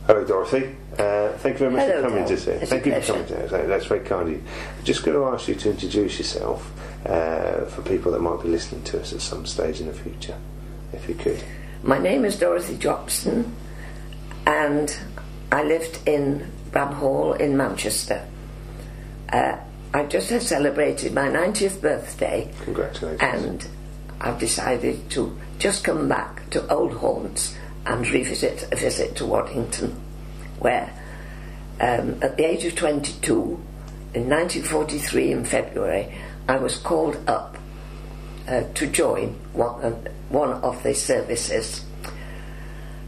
Hello, Dorothy. Thank you very much for coming to see us. Thank you for coming to us. That's very kind of you. I'm just going to ask you to introduce yourself for people that might be listening to us at some stage in the future, if you could. My name is Dorothy Jopson, and I lived in Bramhall in Manchester. I just had celebrated my 90th birthday. Congratulations. And I've decided to just come back to old haunts and revisit a visit to Waddington, where at the age of 22, in 1943 in February, I was called up to join one of the services.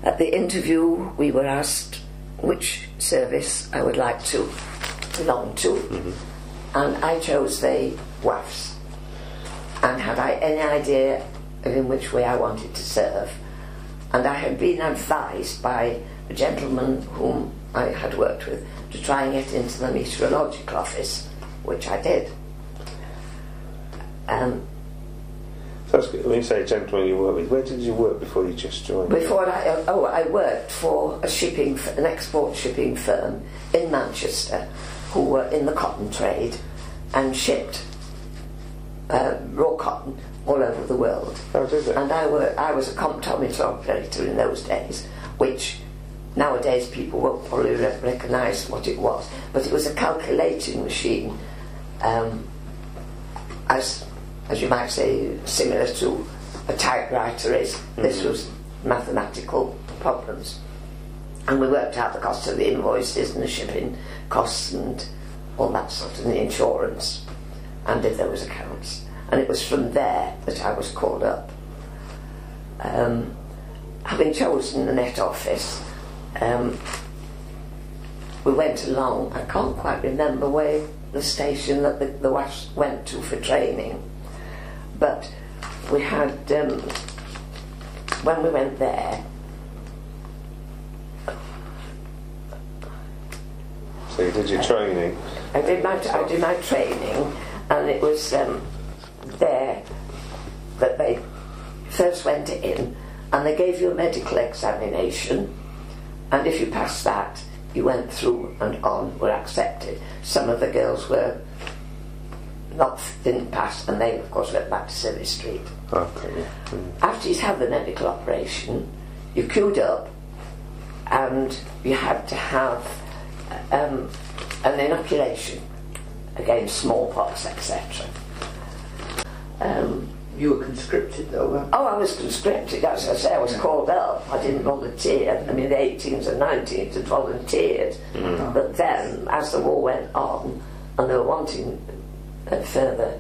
At the interview, we were asked which service I would like to belong to, and I chose the WAFs. And had I any idea of in which way I wanted to serve? And I had been advised by a gentleman whom I had worked with to try and get into the meteorological office, which I did. That's good. When you say gentleman you work with, where did you work before you just joined? I worked for an export shipping firm in Manchester, who were in the cotton trade and shipped raw cotton all over the world. Oh, did they? And I was a comptometer operator in those days, which nowadays people won't probably recognise what it was, but it was a calculating machine, as you might say, similar to a typewriter is. This was mathematical problems, and we worked out the cost of the invoices and the shipping costs and all that sort of, and the insurance, and did those accounts. And it was from there that I was called up. Having chosen the Net Office, we went along. I can't quite remember where the station that the WAFs went to for training, but we had, when we went there. So you did your training? I did my training, and it was there that they first went in, and they gave you a medical examination, and if you passed that, you went through and on, were accepted. Some of the girls didn't pass, and they of course went back to Service Street. Okay. After you'd had the medical operation, you queued up, and you had to have an inoculation against smallpox, etc. You were conscripted though, weren't you? Oh, I was conscripted, as I say, I was called up. I didn't volunteer. I mean, the 18s and 19s had volunteered. But then, as the war went on, and they were wanting further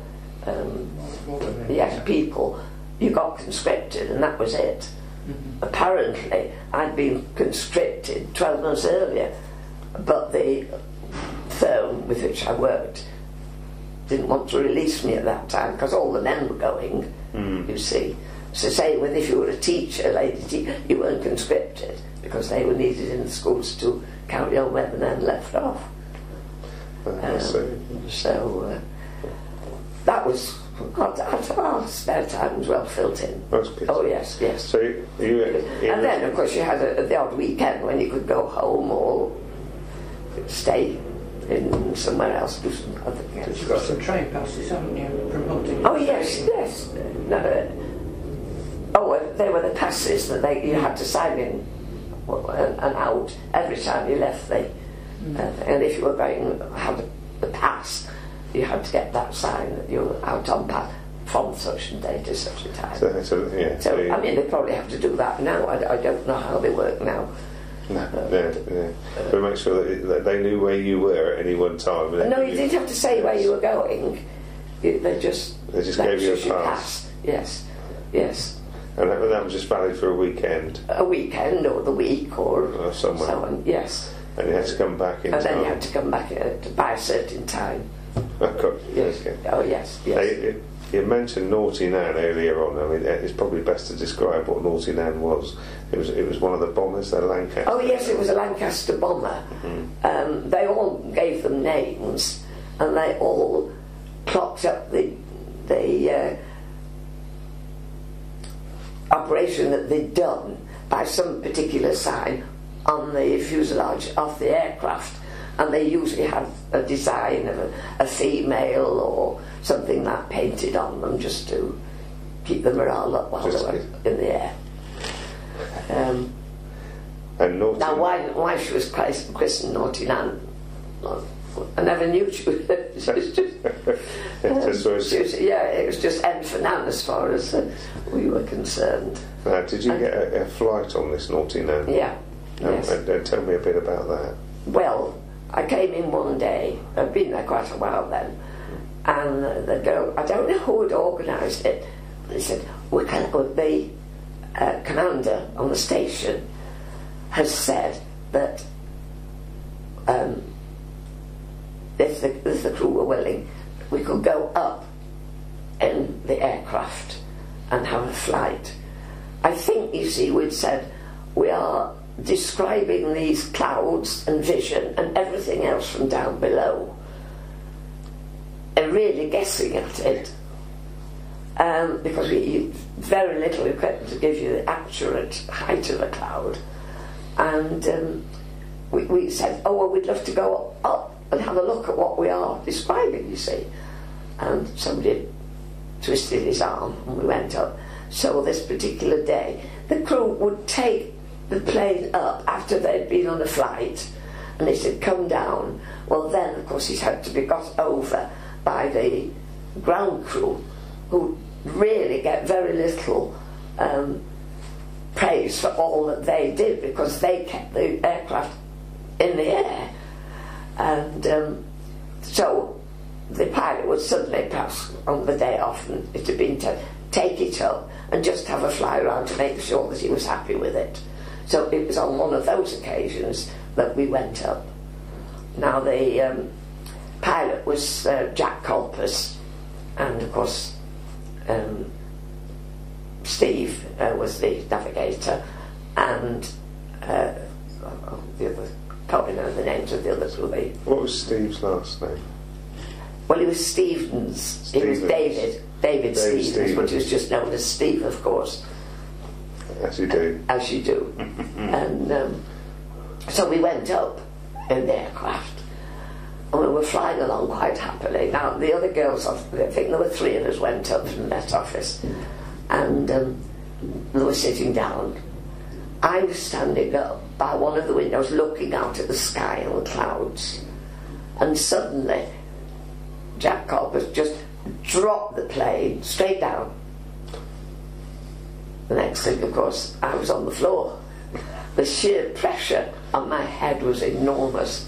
people, you got conscripted, and that was it. Apparently, I'd been conscripted 12 months earlier, but the firm with which I worked didn't want to release me at that time because all the men were going, you see. So say, if you were a teacher, you weren't conscripted because they were needed in the schools to carry on where the men left off. That was, our spare time was well filled in. That's good. Oh yes. So and then of course you had the odd weekend when you could go home or stay in somewhere else, do some other things. You've got some train passes, haven't you, promoting? Oh yes. No, they were the passes that you had to sign in and out every time you left and if you were going to have the pass, you had to get that sign that you were out on pass from such a day to such a time. So I mean, they probably have to do that now. I don't know how they work now. But make sure that they knew where you were at any one time. No, you didn't have to say where you were going. They just gave you a pass. Yes. And that was just valid for a weekend. A weekend or the week or somewhere. So on. Yes. And you had to come back in. And then you had to come back by a certain time. Yes. Oh yes. You mentioned Naughty Nan earlier on. I mean, it's probably best to describe what Naughty Nan was. It was one of the bombers, the Lancaster. Oh yes, it was a Lancaster bomber. They all gave them names, and they all clocked up the operation that they'd done by some particular sign on the fuselage of the aircraft, and they usually have a design of a female or something like painted on them just to keep the morale up while they were in the air. Now, why she was christened Naughty Nan, I never knew she was. It was just N for Nan as far as we were concerned. Now, did you get a flight on this Naughty Nan? Yeah. Yes. Tell me a bit about that. Well, I came in one day, I'd been there quite a while then, and the girl, I don't know who had organised it, but they said, the commander on the station has said that if the crew were willing, we could go up in the aircraft and have a flight. I think, you see, we'd said, we are describing these clouds and vision and everything else from down below, and really guessing at it, because we very little equipment to give you the accurate height of a cloud. And we said, oh well, we'd love to go up and have a look at what we are describing, you see. And somebody twisted his arm and we went up. So this particular day the crew would take the plane up after they'd been on a flight, and they said come down. Well then of course it had to be got over by the ground crew, who really get very little praise for all that they did, because they kept the aircraft in the air. And so the pilot would suddenly pass on the day off, and it had been to take it up and just have a fly around to make sure that he was happy with it. So it was on one of those occasions that we went up. Now the pilot was Jack Colpus, and of course Steve was the navigator, and the other, can't remember the names of the others, were they? What was Steve's last name? Well, he was Stevens. It was David Stevens, but he was just known as Steve, of course. As you do. As you do. And so we went up in the aircraft, and we were flying along quite happily. Now, the other girls, I think there were 3 of us, went up from the Met Office, and they were sitting down. I was standing up by one of the windows looking out at the sky and the clouds, and suddenly Jack Colpus just dropped the plane straight down. The next thing, of course, I was on the floor. The sheer pressure on my head was enormous.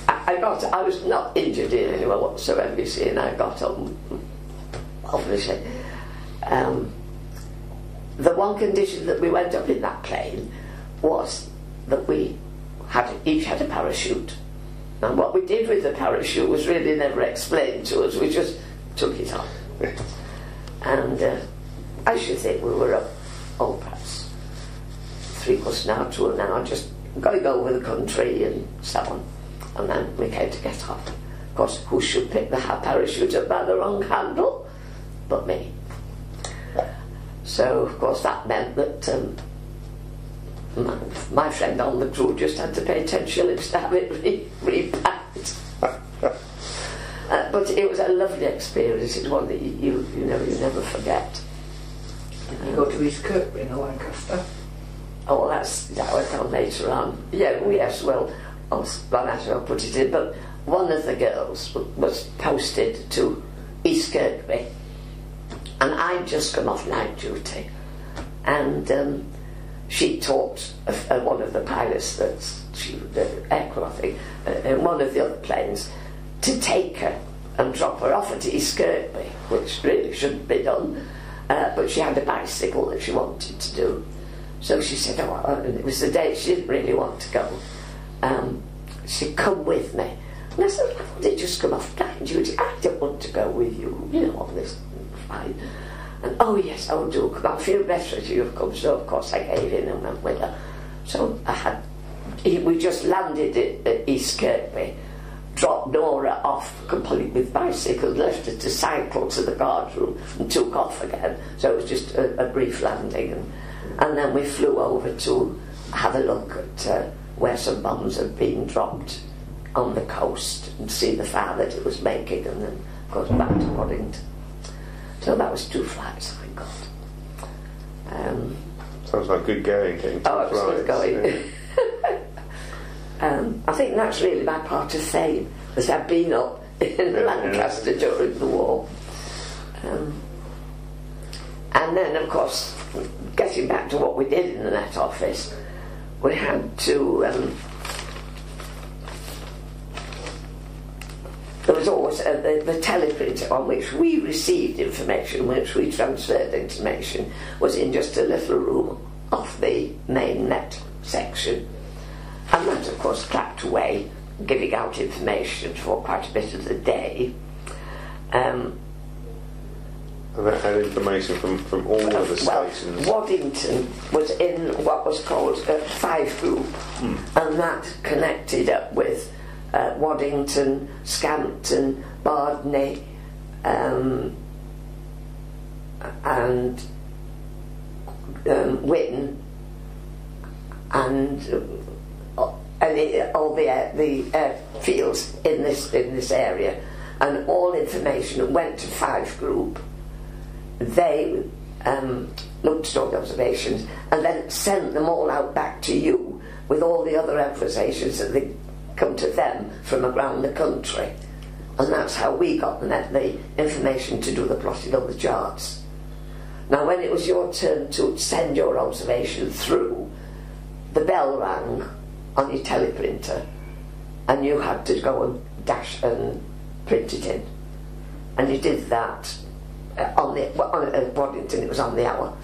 I was not injured in any way whatsoever, you see, and I got up, obviously. The one condition that we went up in that plane was that we each had a parachute. And what we did with the parachute was really never explained to us. We just took it on. And I should think we were up, perhaps 3/4 an hour to an hour, just going over the country and so on. And then we came to get off. Of course, who should pick the parachute up by the wrong handle but me? So, of course, that meant that my friend on the crew just had to pay 10 shillings to have it repacked. But it was a lovely experience. It's one that you never forget. Did you go to East Kirkby in Lancaster? Oh, that went on later on. Yes, well, I'll put it in. But one of the girls was posted to East Kirkby, and I'd just come off night duty, and she taught one of the pilots, the aircraft thing, in one of the other planes, to take her and drop her off at East Kirkby, which really shouldn't be done, but she had a bicycle that she wanted to do. So she said, and it was the day she didn't really want to go. She'd come with me. And I said, I thought they'd just come off night duty. I don't want to go with you, on this flight. And, oh yes, oh do come, I feel better if you've come. So of course I gave in and went with her. So we just landed at East Kirkby, dropped Nora off complete with bicycle, left her to cycle to the guard room and took off again. So it was just a brief landing, and then we flew over to have a look at where some bombs had been dropped on the coast and see the fire that it was making, and then of course back to Waddington. So that was 2 flights, thank God. Sounds like good going, getting 2 flights. It was good going. I think that's really my part of fame, that I've been up in Lancaster during the war. And then, of course, getting back to what we did in the Met Office, we had to... there was always the teleprinter on which we received information, which we transferred information, was in just a little room off the main net section. And that, of course, clapped away, giving out information for quite a bit of the day. And that had information from all of the stations. Waddington was in what was called a 5 group, and that connected up with Waddington, Scampton, Bardney, and Witten, and all the fields in this area, and all information went to 5 group. They looked at all the observations and then sent them all out back to you with all the other observations that they come to them from around the country, and that's how we got the information to do the plotting on the charts. Now, when it was your turn to send your observation through, the bell rang on your teleprinter, and you had to go and dash and print it in, and you did that on Waddington. It was on the hour,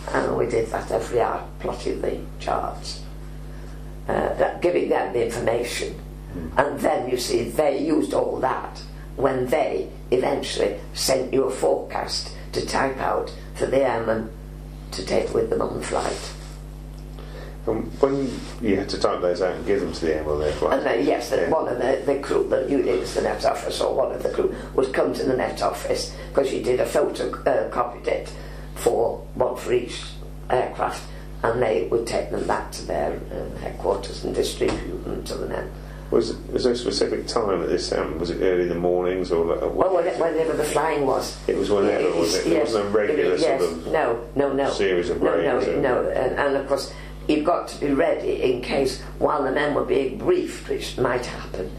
and we did that every hour, plotting the charts. Giving them the information, and then you see they used all that when they eventually sent you a forecast to type out for the airmen to take with them on the flight. When you had to type those out and give them to the airmen on their flight? One of the crew, that you did as the Net Office, or one of the crew would come to the Net Office, because you did a photocopied it for one for each aircraft, and they would take them back to their headquarters and distribute them to the men. Was there a specific time that this happened? Was it early in the mornings, or whenever the flying was? It was whenever, was it? There wasn't a regular sort of series of breaks? No. And of course, you've got to be ready in case, while the men were being briefed, which might happen,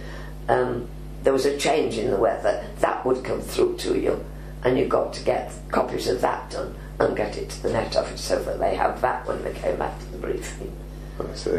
there was a change in the weather, that would come through to you, and you've got to get copies of that done and get it to the Net Office so that they have that when they came back to the briefing. I see.